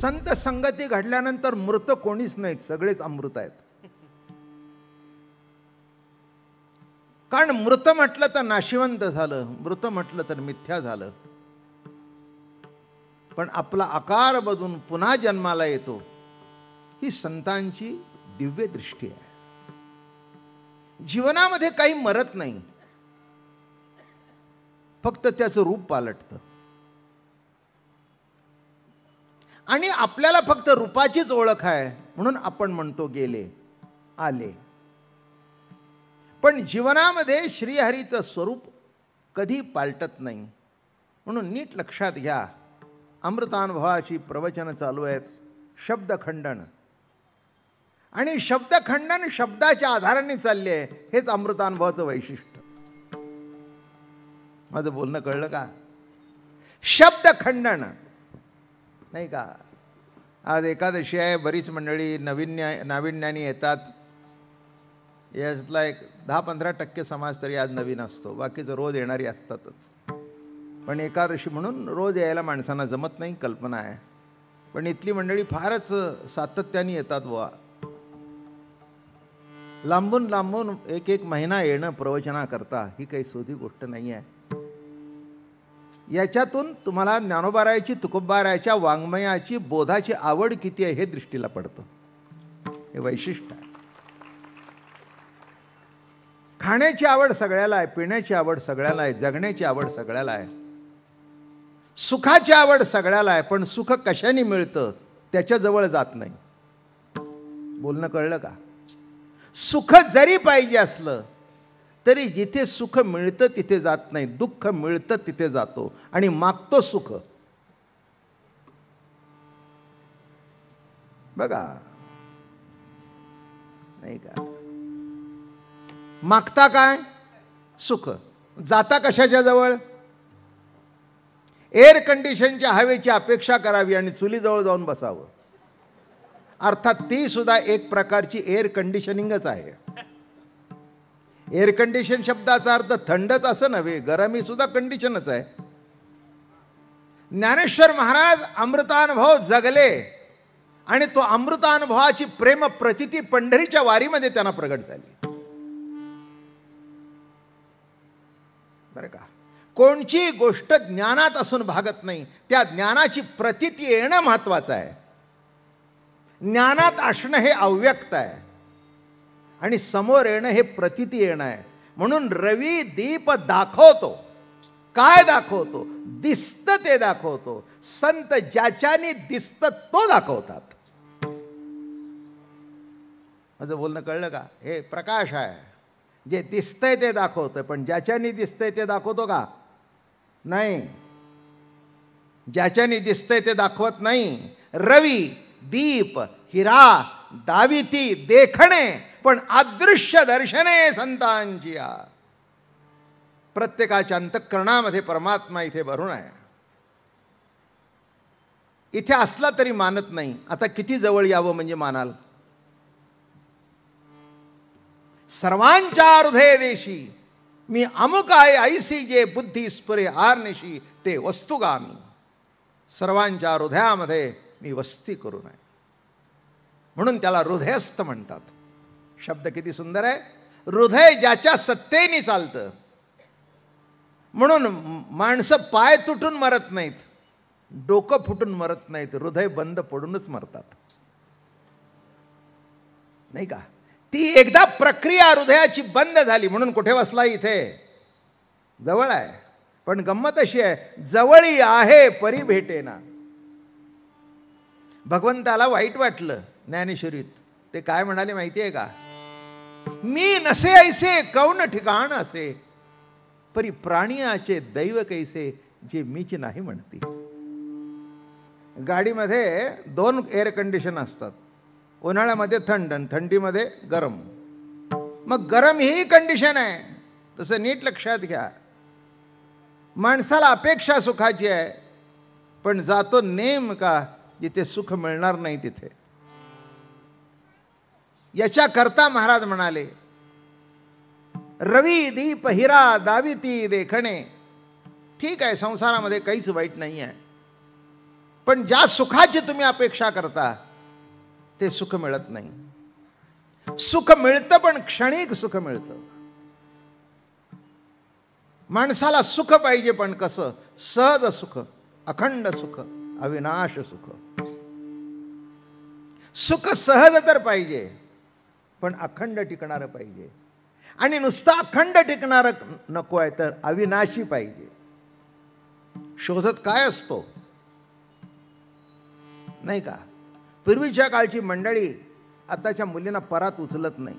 संत संगती घडल्यानंतर मृत कोणीच नाहीत, सगळेच अमृत आहेत. कारण मृत म्हटलं तर नाशिवंत झालं, मृत म्हटलं तर मिथ्या झालं. पण आपला आकार बदलून पुन्हा जन्माला येतो, ही संतांची दिव्य दृष्टी आहे. जीवनामध्ये काही मरत नाही, फक्त त्याचं रूप पालटतं. आणि आपल्याला फक्त रूपाचीच ओळख आहे म्हणून आपण म्हणतो गेले आले. पण जीवनामध्ये श्रीहरीचं स्वरूप कधी पालटत नाही. म्हणून नीट लक्षात घ्या, अमृतानुभवाची प्रवचन चालू आहेत, शब्दखंडन. आणि शब्दखंडन शब्दाच्या आधाराने चालले आहे, हेच अमृतानुभवाचं वैशिष्ट्य. माझं बोलणं कळलं का? शब्दखंडन नाही का? आज एकादशी आहे, बरीच मंडळी नाविन्याने येतात. यातला एक 10-15% समाज तरी आज नवीन असतो, बाकीचं रोज येणारी असतातच. पण एकादशी म्हणून रोज यायला माणसांना जमत नाही, कल्पना आहे. पण इथली मंडळी फारच सातत्याने येतात बुवा. लांबून लांबून एक महिना येणं प्रवचनाकरता ही काही सोपी गोष्ट नाही आहे. याच्यातून तुम्हाला ज्ञानोबारायाची, तुकोबारायाच्या वाङ्मयाची, बोधाची आवड किती आहे हे दृष्टीला पडतं. हे वैशिष्ट्य आहे. खाण्याची आवड सगळ्याला आहे, पिण्याची आवड सगळ्याला आहे, जगण्याची आवड सगळ्याला आहे, सुखाची आवड सगळ्याला आहे. पण सुख कशाने मिळतं त्याच्याजवळ जात नाही. बोलणं कळलं का? सुख जरी पाहिजे असलं तरी जिथे सुख मिळतं तिथे जात नाही, दुःख मिळतं तिथे जातो आणि मागतो सुख. बघा नाही का? मागता काय? सुख. जाता कशाच्या जवळ? एअर कंडिशनच्या हवेची अपेक्षा करावी आणि चुलीजवळ जाऊन बसावं. अर्थात ती सुद्धा एक प्रकारची एअर कंडिशनिंगच आहे. एअर कंडिशन शब्दाचा अर्थ थंडच असं नव्हे, गरमी सुद्धा कंडिशनच आहे. ज्ञानेश्वर महाराज अमृतानुभव जगले आणि तो अमृतानुभवाची प्रेम प्रतिती पंढरीच्या वारीमध्ये त्यांना प्रगट झाली. बरं का? कोणची गोष्ट ज्ञानात असून भागत नाही, त्या ज्ञानाची प्रतीती येणं महत्वाचं आहे. ज्ञानात असणं हे अव्यक्त आहे आणि समोर येणं हे प्रतीती येणं आहे. म्हणून रवी दीप दाखवतो. काय दाखवतो? दिसतं ते दाखवतो. संत ज्याच्याने दिसतं तो दाखवतात. माझं बोलणं कळलं का? हे प्रकाश आहे, जे दिसतंय ते दाखवतंय. पण ज्याच्याने दिसतंय ते दाखवतो का? नाही. ज्याच्याने दिसतंय ते दाखवत नाही. रवी दीप हिरा दाविती देखणे, पण अदृश्य दर्शने संतांची. प्रत्येकाच्या अंतःकरणामध्ये परमात्मा इथे भरून आहे. इथे असला तरी मानत नाही. आता किती जवळ यावं म्हणजे मानाल? सर्वांच्या हृदय देशी मी अमुक आहे ऐसी, जे बुद्धी स्फुरे आरनिशी ते वस्तुगामी. सर्वांच्या हृदयामध्ये मी वस्ती करून आहे, म्हणून त्याला हृदयस्थ म्हणतात. शब्द किती सुंदर आहे. हृदय ज्याच्या सत्तेने चालतं. म्हणून माणसं पाय तुटून मरत नाहीत, डोकं फुटून मरत नाहीत, हृदय बंद पडूनच मरतात. नाही का? ती एकदा प्रक्रिया हृदयाची बंद झाली म्हणून कुठे बसला? इथे जवळ आहे. पण गंमत अशी आहे, जवळी आहे परी भेटेना. भगवंताला वाईट वाटलं ज्ञानेश्वरीत. ते काय म्हणाले माहिती आहे का? मी नसे ऐसे कौन ठिकाण असे, परी प्राणियाचे दैव कैसे, जे मीच नाही म्हणती. गाडीमध्ये 2 एअर कंडिशन असतात. उन्हाळ्यामध्ये थंड आणि थंडीमध्ये गरम. मग गरम ही कंडिशन आहे. तसं नीट लक्षात घ्या. माणसाला अपेक्षा सुखाची आहे, पण जातो नेमका जिथे सुख मिळणार नाही तिथे. याच्याकरता महाराज म्हणाले, रवी दीप हिरा दाविती देखणे. ठीक आहे, संसारामध्ये काहीच वाईट नाही आहे. पण ज्या सुखाची तुम्ही अपेक्षा करता ते सुख मिळत नाही. सुख मिळतं पण क्षणिक सुख मिळतं. माणसाला सुख पाहिजे पण कसं? सहज सुख, अखंड सुख, अविनाश सुख. सुख सहज तर पाहिजे पण अखंड टिकणारं पाहिजे. आणि नुसतं अखंड टिकणारं नको आहे तर अविनाशी पाहिजे. शोधत काय असतो नाही का? पूर्वीच्या काळची मंडळी आताच्या मुलींना परात उचलत नाही.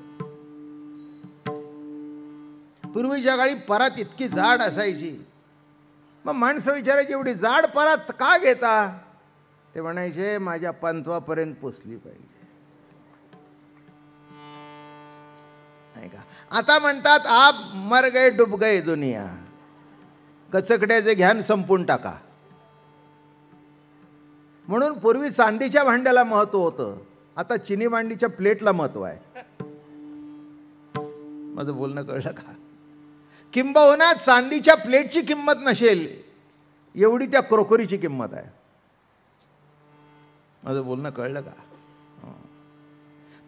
पूर्वीच्या काळी परात इतकी जाड असायची. मग माणसं विचारायची एवढी जाड परात का घेता? ते म्हणायचे माझ्या पंतवापर्यंत पोचली पाहिजे नाही का? आता म्हणतात आप मर गए डूब गए दुनिया, कचकड्याचे घ्यान संपून टाका. म्हणून पूर्वी चांदीच्या भांड्याला महत्व होतं, आता चिनी भांडीच्या प्लेटला महत्व आहे. माझं बोलणं कळलं का? किंबहुना चांदीच्या प्लेटची किंमत नसेल एवढी त्या क्रोकरीची किंमत आहे. माझं बोलणं कळलं का?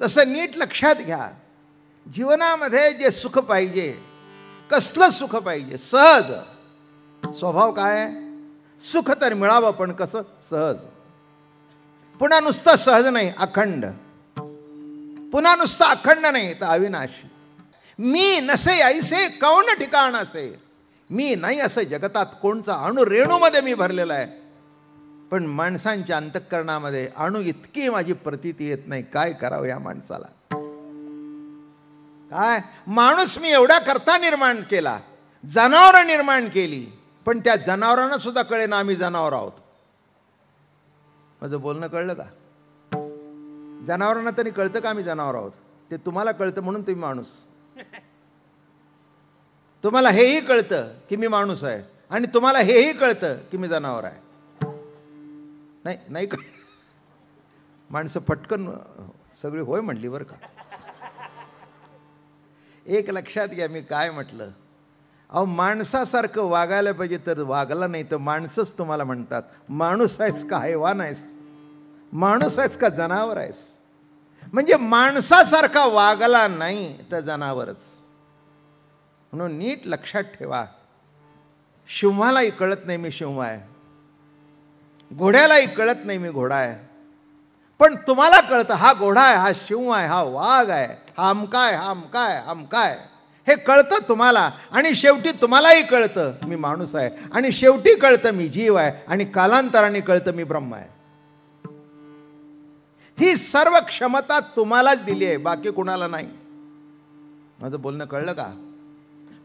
तसं नीट लक्षात घ्या. जीवनामध्ये जे सुख पाहिजे, कसलं सुख पाहिजे? सहज. स्वभाव काय? सुख तर मिळावं पण कसं? सहज. पुन्हा नुसतं सहज नाही, अखंड. पुन्हा नुसतं अखंड नाही तर अविनाशी. मी नसे ऐसे कौन ठिकाण असे. मी नाही असं जगतात कोणचा अणु रेणूमध्ये मी भरलेला आहे. पण माणसांच्या अंतःकरणामध्ये अणु इतकी माझी प्रतीती येत नाही. काय करावं या माणसाला? काय माणूस मी एवढ्या करता निर्माण केला, जनावरं निर्माण केली, पण त्या जनावरांना सुद्धा कळेना आम्ही जनावर आहोत. माझं बोलणं कळलं का? जनावरांना तरी कळतं का आम्ही जनावर आहोत? ते तुम्हाला कळतं म्हणून तुम्ही माणूस. तुम्हाला हेही कळतं की मी माणूस आहे आणि तुम्हाला हेही कळतं की मी जनावर आहे. नाही नाही कळ. माणसं पटकन सगळी होय म्हणली बरं का. एक लक्षात घ्या मी काय म्हटलं. अहो माणसासारखं वागायला पाहिजे तर वागला नाही तर माणसंच तुम्हाला म्हणतात. माणूस आहेस का हैवान आहेस? माणूस आहेस का जनावर आहेस? म्हणजे माणसासारखा वागला नाही तर जनावरच. म्हणून नीट लक्षात ठेवा. सिंहालाही कळत नाही मी सिंह आहे, घोड्यालाही कळत नाही मी घोडा आहे, पण तुम्हाला कळतं हा घोडा आहे, हा सिंह आहे, हा वाघ आहे, हा अमका आहे, हा अमका आहे, अमका आहे. हे कळतं तुम्हाला आणि शेवटी तुम्हालाही कळतं मी माणूस आहे आणि शेवटी कळतं मी जीव आहे आणि कालांतराने कळतं मी ब्रह्म आहे. ही सर्व क्षमता तुम्हालाच दिली आहे, बाकी कुणाला नाही. माझं बोलणं कळलं का?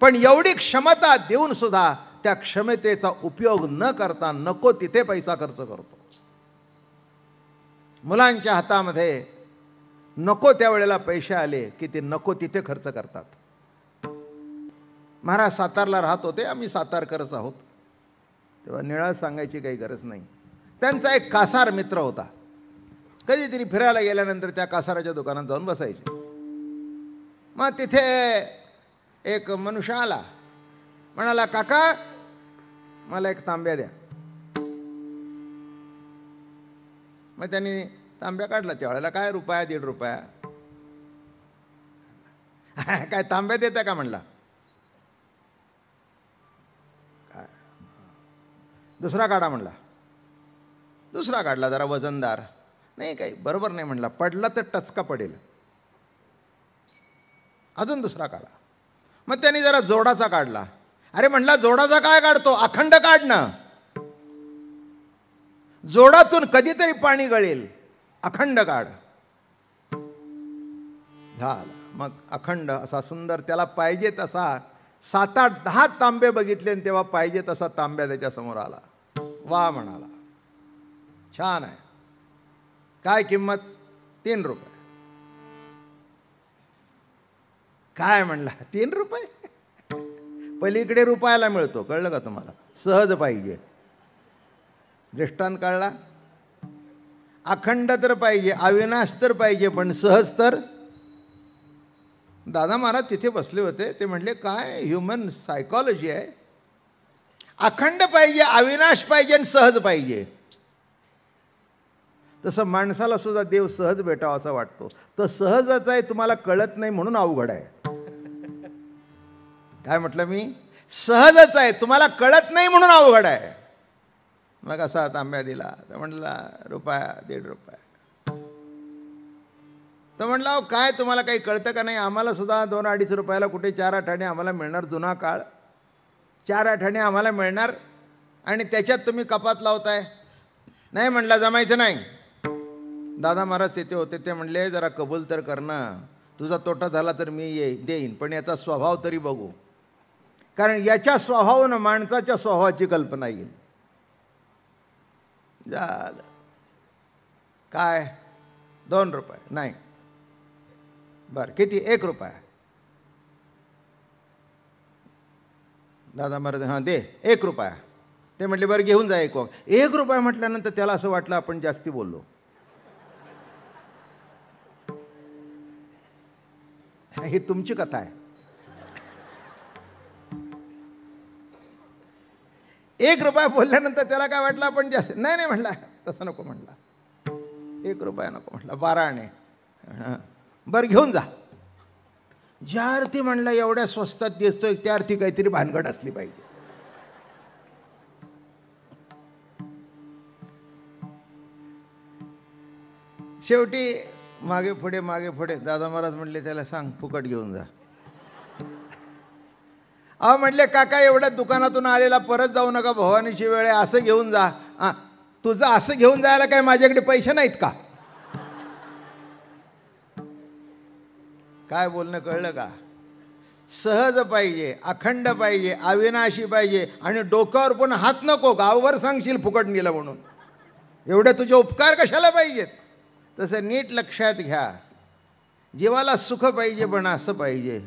पण एवढी क्षमता देऊन सुद्धा त्या क्षमतेचा उपयोग न करता नको तिथे पैसा खर्च करतो. मुलांच्या हातामध्ये नको त्यावेळेला पैसे आले की ते नको तिथे खर्च करतात. महाराज सातारला राहत होते, आम्ही सातारकरच आहोत, तेव्हा निळा सांगायची काही गरज नाही. त्यांचा एक कासार मित्र होता. कधीतरी फिरायला गेल्यानंतर त्या कासाराच्या दुकानात जाऊन बसायचे. मग तिथे एक मनुष्य आला, म्हणाला काका मला एक तांब्या द्या. मग त्यांनी तांब्या काढला. त्यावेळेला काय रुपया दीड रुपया. काय तांब्या देता का म्हणला. काय दुसरा काढा म्हणला. दुसरा काढला, जरा वजनदार. नाही काही बरोबर नाही म्हणला, पडला तर टचका पडेल. अजून दुसरा काढा. मग त्यांनी जरा जोडाचा काढला. अरे म्हणला जोडाचा काय काढतो, अखंड काढ ना. जोडातून कधीतरी पाणी गळेल, अखंड काढ. झालं. मग अखंड असा सुंदर त्याला पाहिजे तसा 7-8-10 तांबे बघितले आणि तेव्हा पाहिजे तसा तांब्या त्याच्या समोर आला. वा म्हणाला, छान आहे. काय किंमत? 3 रुपये. काय म्हणला 3 रुपये? पलीकडे रुपयाला मिळतो, कळलं का तुम्हाला? सहज पाहिजे. दृष्टांत कळला? अखंड तर पाहिजे, अविनाश तर पाहिजे, पण सहज तर. दादा महाराज तिथे बसले होते, ते म्हणले काय ह्युमन सायकॉलॉजी आहे. अखंड पाहिजे, अविनाश पाहिजे आणि सहज पाहिजे. तसं माणसाला सुद्धा देव सहज भेटावा असा वाटतो. तो सहजच आहे, तुम्हाला कळत नाही म्हणून अवघड आहे. काय म्हटलं मी? सहजच आहे, तुम्हाला कळत नाही म्हणून अवघड आहे. मग असा तांब्या दिला तर म्हटला रुपया, 1.5 रुपये. तर म्हटलं अहो काय तुम्हाला काही कळतं का नाही? आम्हाला सुद्धा 2-2.5 रुपयाला कुठे 4 आठाणे आम्हाला मिळणार. जुना काळ 4 आठाणे आम्हाला मिळणार आणि त्याच्यात तुम्ही कपात लावताय. नाही म्हटलं, जमायचं नाही. दादा महाराज तिथे होते, ते म्हणले जरा कबूल तर करणं, तुझा तोटा झाला तर मी देईन, पण याचा स्वभाव तरी बघू, कारण याच्या स्वभावानं माणसाच्या स्वभावाची कल्पना येईल. झालं काय? 2 रुपये नाही. बरं किती? 1 रुपया. दादा महाराज हां दे 1 रुपया. ते म्हटले बरं घेऊन जा 1 रुपया. म्हटल्यानंतर त्याला असं वाटलं आपण जास्ती बोललो. ही तुमची कथा आहे. 1 रुपया बोलल्यानंतर त्याला काय वाटलं आपण जास्त. नाही नाही म्हटला, तसं नको म्हटला. 1 रुपया नको म्हटला, 12 आणे. बरं घेऊन जा. ज्या अर्थी म्हणला एवढ्या स्वस्तात दिसतोय त्या अर्थी काहीतरी भानगड असली पाहिजे. शेवटी मागे पुढे दादा महाराज म्हणले त्याला सांग फुकट घेऊन जा. अहो म्हटले काका एवढ्या दुकानातून आलेला परत जाऊ नका, भवानीची वेळ आहे, असं घेऊन जा. तुझं असं घेऊन जायला काय माझ्याकडे पैसे नाहीत का? काय बोलणं कळलं का? सहज पाहिजे, अखंड पाहिजे, अविनाशी पाहिजे आणि डोक्यावर पण हात नको, गावभर सांगशील फुकट नेलं म्हणून. एवढे तुझे उपकार कशाला पाहिजेत? तसं नीट लक्षात घ्या, जीवाला सुख पाहिजे पण असं पाहिजे.